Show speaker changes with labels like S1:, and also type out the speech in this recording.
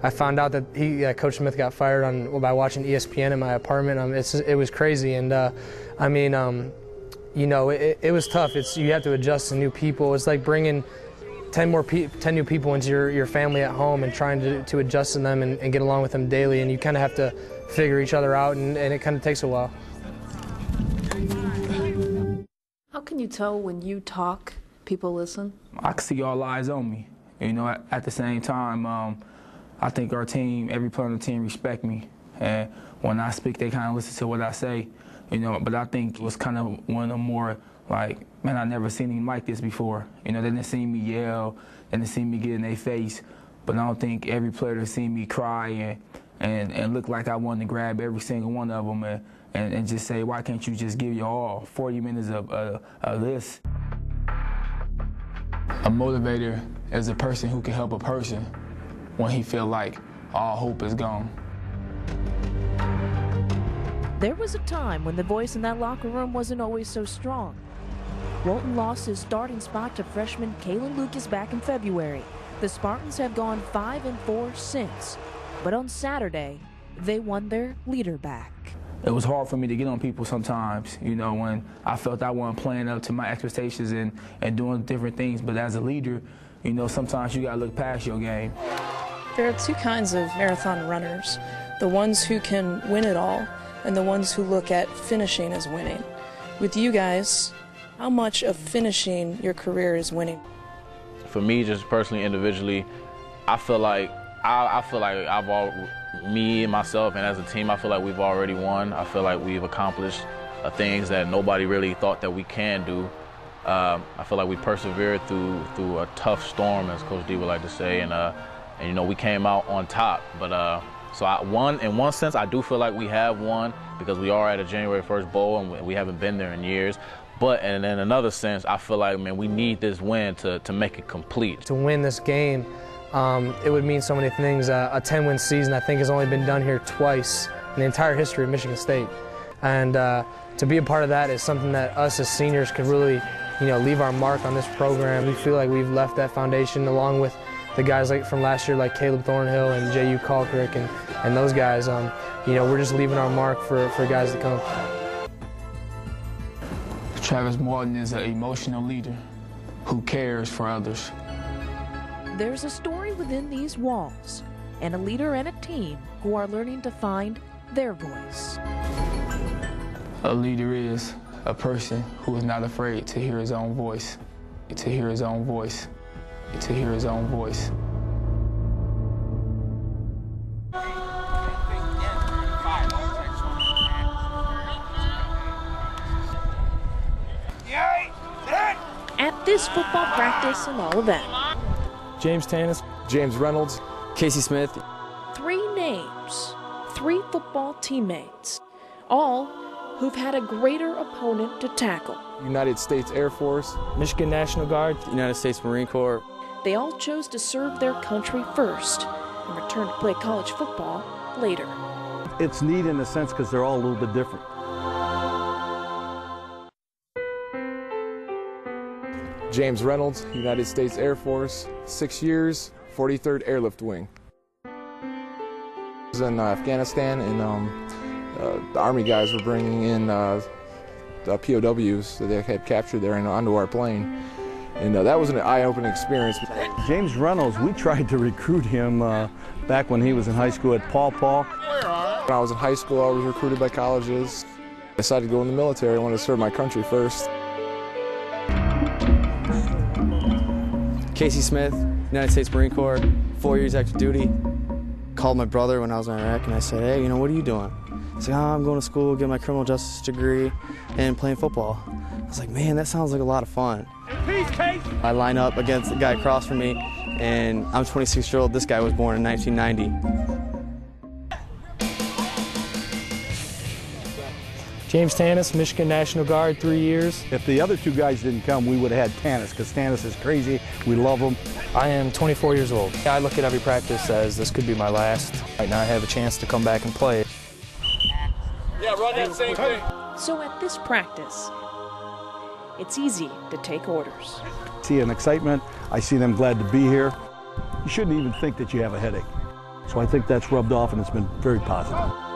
S1: I found out that Coach Smith got fired by watching ESPN in my apartment. It was crazy, and I mean, you know, it was tough. You have to adjust to new people. It's like bringing 10 new people into your family at home and trying to adjust to them and get along with them daily. And you kind of have to figure each other out, and it kind of takes a while.
S2: How can you tell when you talk, people listen?
S3: I can see all eyes on me. You know, at the same time, I think our team, every player on the team respect me. And when I speak, they kind of listen to what I say. You know, but I think it was kind of one of the more like, man, I never seen him like this before. You know, they didn't see me yell, they didn't see me get in their face. But I don't think every player that seen me cry and look like I wanted to grab every single one of them and just say, why can't you just give your all? 40 minutes of this. A motivator is a person who can help a person when he feel like all hope is gone.
S2: There was a time when the voice in that locker room wasn't always so strong. Walton lost his starting spot to freshman Kalen Lucas back in February. The Spartans have gone 5-4 since, but on Saturday, they won their leader back.
S3: It was hard for me to get on people sometimes, you know, when I felt I wasn't playing up to my expectations and doing different things. But as a leader, you know, sometimes you got to look past your game.
S4: There are two kinds of marathon runners, the ones who can win it all and the ones who look at finishing as winning. With you guys, how much of finishing your career is winning?
S5: For me, just personally, individually, I feel like me and myself and as a team, I feel like we've already won. I feel like we've accomplished things that nobody really thought that we can do. I feel like we persevered through a tough storm, as Coach D would like to say, and you know, we came out on top. But so in one sense, I do feel like we have won because we are at a January 1st bowl and we haven't been there in years. But in another sense, I feel like, man, we need this win to make it complete.
S1: To win this game, it would mean so many things. A 10-win season, I think, has only been done here twice in the entire history of Michigan State. And to be a part of that is something that us as seniors could really, you know, leave our mark on this program. We feel like we've left that foundation along with the guys like from last year, like Caleb Thornhill and J.U. Kalkrick and those guys. You know, we're just leaving our mark for guys to come.
S3: Travis Martin is an emotional leader who cares for others.
S2: There's a story within these walls, and a leader and a team who are learning to find their voice.
S3: A leader is a person who is not afraid to hear his own voice, to hear his own voice, to hear his own voice.
S2: At this football practice and all of that,
S6: James Tanis, James Reynolds,
S7: Casey Smith.
S2: 3 names, 3 football teammates, all who've had a greater opponent to tackle.
S6: United States Air Force,
S1: Michigan National Guard,
S7: United States Marine Corps.
S2: They all chose to serve their country first and return to play college football later.
S8: It's neat in a sense because they're all a little bit different.
S6: James Reynolds, United States Air Force, 6 years, 43rd Airlift Wing. I was in Afghanistan, and the Army guys were bringing in the POWs that they had captured there and onto our plane. And that was an eye-opening experience.
S8: James Reynolds, we tried to recruit him back when he was in high school at Paw Paw.
S6: When I was in high school, I was recruited by colleges. I decided to go in the military. I wanted to serve my country first.
S7: Casey Smith, United States Marine Corps, 4 years active duty. Called my brother when I was in Iraq and I said, hey, you know, what are you doing? He's like, oh, I'm going to school, get my criminal justice degree, and playing football. I was like, man, that sounds like a lot of fun. I line up against the guy across from me, and I'm 26-year-old. This guy was born in 1990.
S1: James Tanis, Michigan National Guard, 3 years.
S8: If the other 2 guys didn't come, we would have had Tanis, because Tanis is crazy. We love him.
S1: I am 24 years old. I look at every practice as this could be my last. Right now I have a chance to come back and play.
S9: Yeah, run that same thing.
S2: So at this practice, it's easy to take orders.
S8: See an excitement. I see them glad to be here. You shouldn't even think that you have a headache. So I think that's rubbed off and it's been very positive.